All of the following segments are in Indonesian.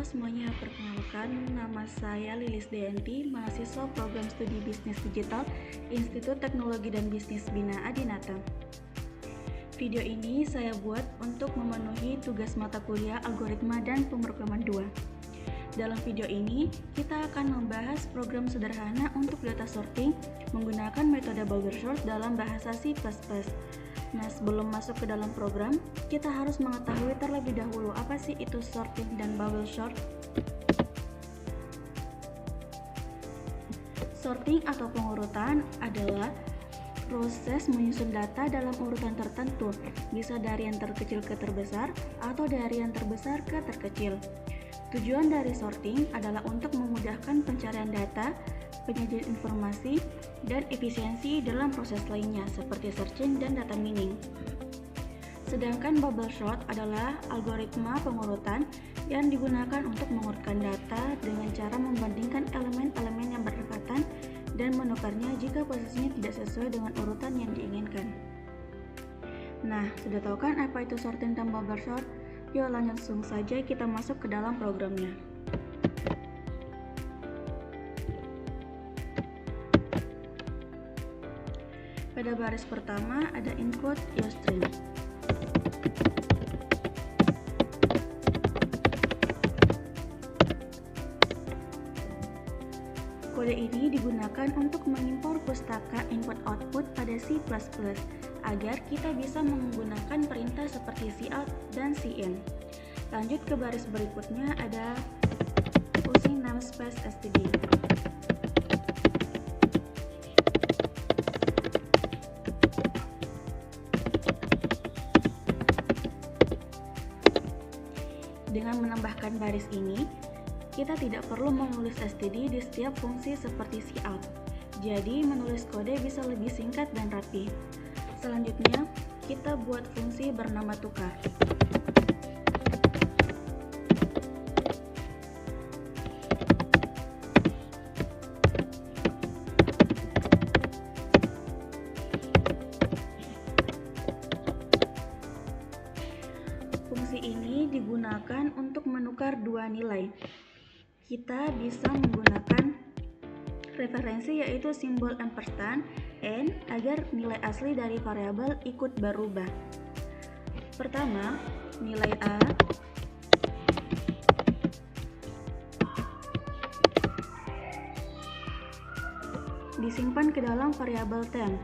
semuanya, perkenalkan nama saya Lilis Deyanti, mahasiswa program studi bisnis digital Institut Teknologi dan Bisnis Bina Adinata. Video ini saya buat untuk memenuhi tugas mata kuliah algoritma dan pemrograman 2. Dalam video ini, kita akan membahas program sederhana untuk data sorting menggunakan metode bubble sort dalam bahasa C++. Nah, sebelum masuk ke dalam program, kita harus mengetahui terlebih dahulu apa sih itu sorting dan bubble sort. Sorting atau pengurutan adalah proses menyusun data dalam urutan tertentu, bisa dari yang terkecil ke terbesar atau dari yang terbesar ke terkecil. Tujuan dari sorting adalah untuk memudahkan pencarian data, penyajian informasi, dan efisiensi dalam proses lainnya seperti searching dan data mining. Sedangkan bubble sort adalah algoritma pengurutan yang digunakan untuk mengurutkan data dengan cara membandingkan elemen-elemen yang berdekatan dan menukarnya jika posisinya tidak sesuai dengan urutan yang diinginkan. Nah, sudah tahu kan apa itu sorting dan bubble sort? Yuk langsung saja kita masuk ke dalam programnya. Pada baris pertama ada include string. Kode ini digunakan untuk mengimpor pustaka input-output pada C++ agar kita bisa menggunakan perintah seperti cout dan cin. Lanjut ke baris berikutnya ada fungsi namespace std. Dengan menambahkan baris ini, kita tidak perlu menulis std di setiap fungsi seperti cout. Jadi, menulis kode bisa lebih singkat dan rapi. Selanjutnya, kita buat fungsi bernama tukar. Fungsi ini digunakan untuk menukar dua nilai. Kita bisa menggunakan referensi yaitu simbol ampersand and agar nilai asli dari variabel ikut berubah. Pertama, nilai A disimpan ke dalam variabel temp,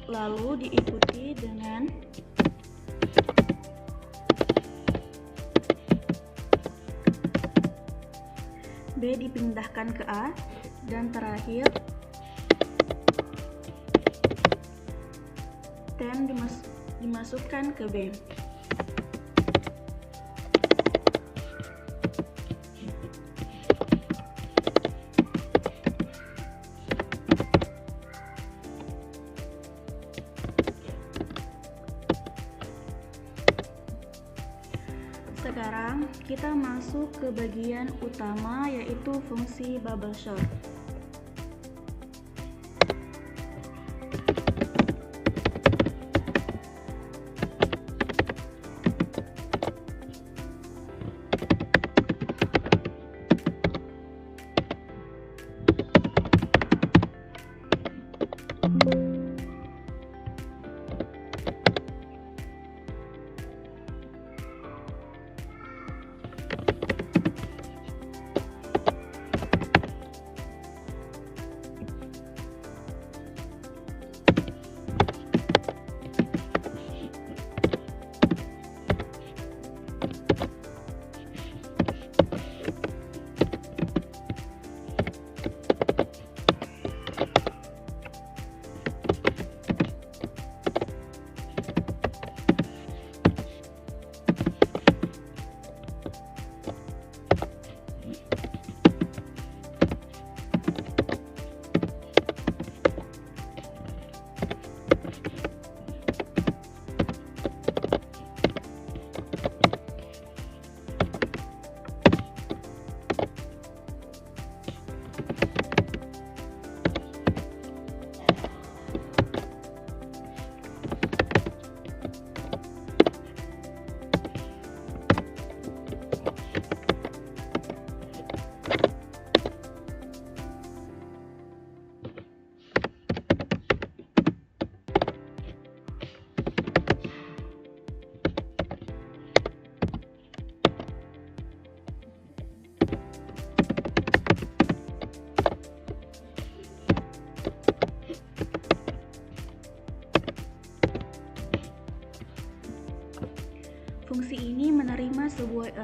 lalu diikuti dengan B dipindahkan ke A, dan terakhir temp dimasukkan ke B. Sekarang kita masuk ke bagian utama yaitu fungsi bubble sort.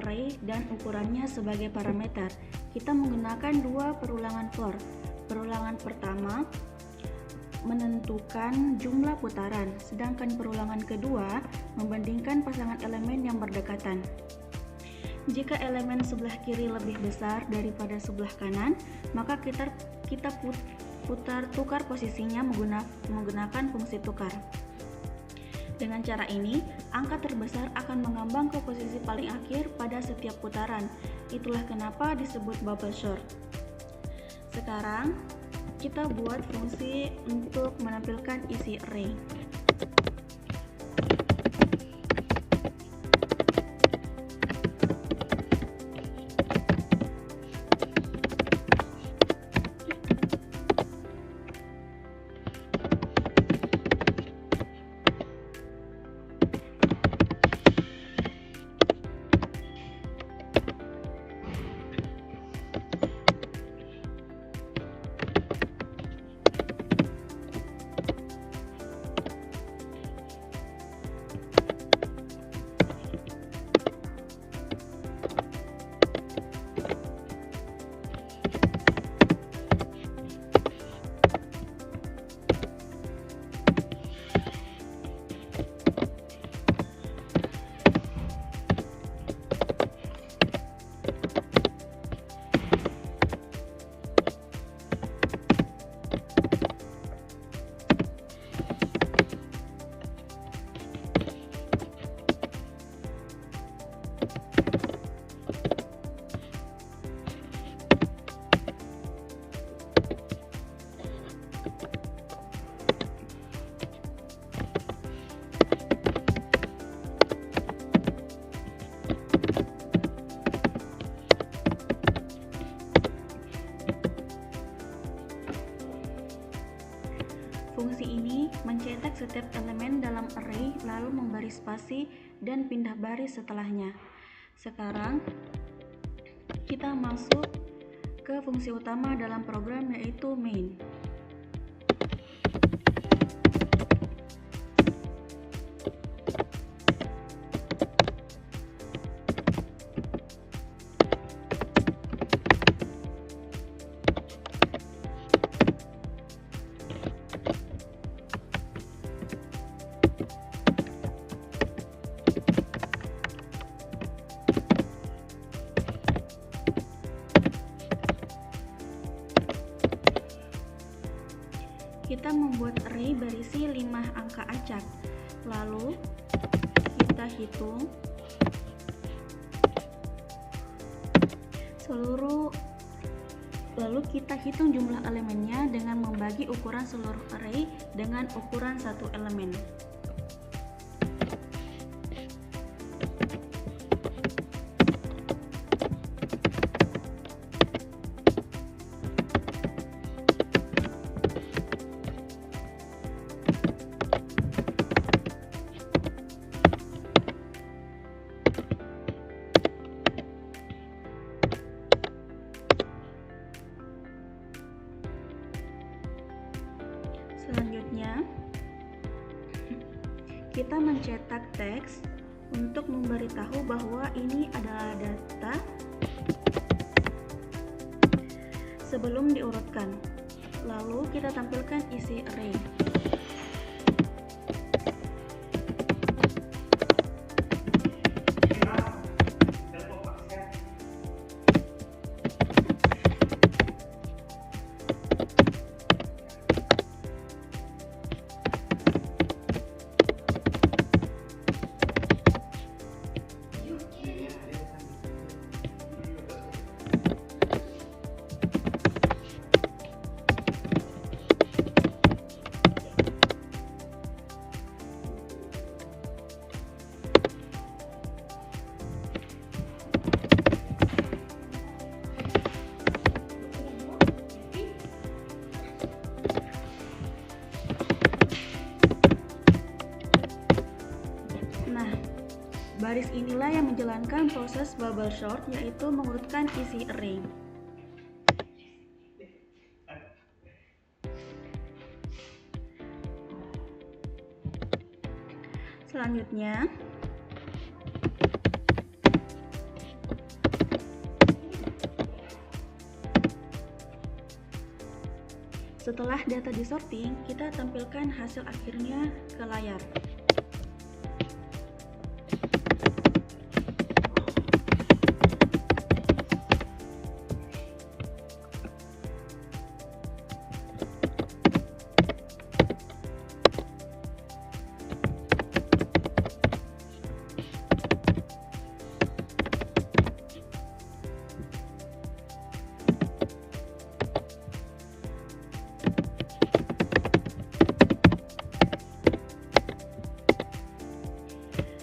array dan ukurannya sebagai parameter. Kita menggunakan dua perulangan for. Perulangan pertama menentukan jumlah putaran, sedangkan perulangan kedua membandingkan pasangan elemen yang berdekatan. Jika elemen sebelah kiri lebih besar daripada sebelah kanan, maka kita putar tukar posisinya menggunakan fungsi tukar. Dengan cara ini, angka terbesar akan mengambang ke posisi paling akhir pada setiap putaran. Itulah kenapa disebut bubble sort. Sekarang, kita buat fungsi untuk menampilkan isi array. Fungsi ini mencetak setiap elemen dalam array lalu memberi spasi dan pindah baris setelahnya. Sekarang kita masuk ke fungsi utama dalam program, yaitu main. Kita membuat array berisi 5 angka acak. Lalu kita hitung jumlah elemennya dengan membagi ukuran seluruh array dengan ukuran satu elemen. Selanjutnya, kita mencetak teks untuk memberitahu bahwa ini adalah data sebelum diurutkan. Lalu kita tampilkan isi array. Baris inilah yang menjalankan proses bubble sort, yaitu mengurutkan isi array. Selanjutnya, Setelah data disorting, kita tampilkan hasil akhirnya ke layar.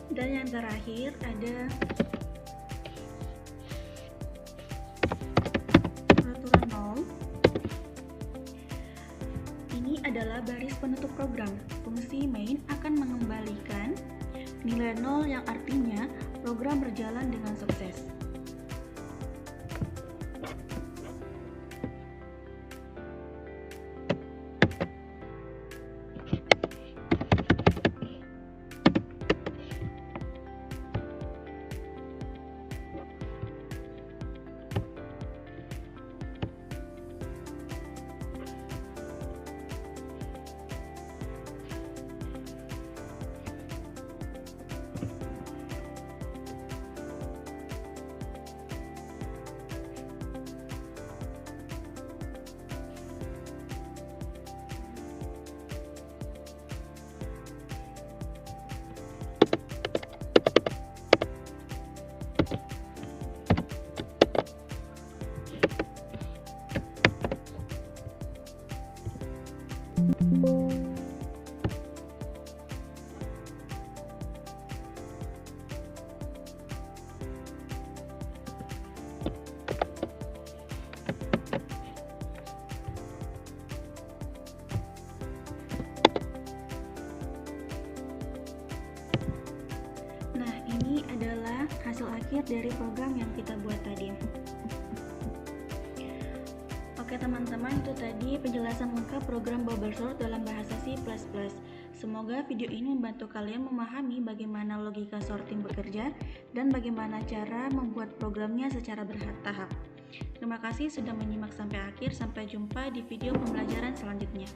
Dan yang terakhir ada peraturan 0. Ini adalah baris penutup program. Fungsi main akan mengembalikan nilai 0 yang artinya program berjalan dengan sukses. Nah, ini adalah hasil akhir dari program yang kita buat tadi. Oke teman-teman, itu tadi penjelasan lengkap program bubble sort dalam bahasa C++. Semoga video ini membantu kalian memahami bagaimana logika sorting bekerja dan bagaimana cara membuat programnya secara bertahap. Terima kasih sudah menyimak sampai akhir. Sampai jumpa di video pembelajaran selanjutnya.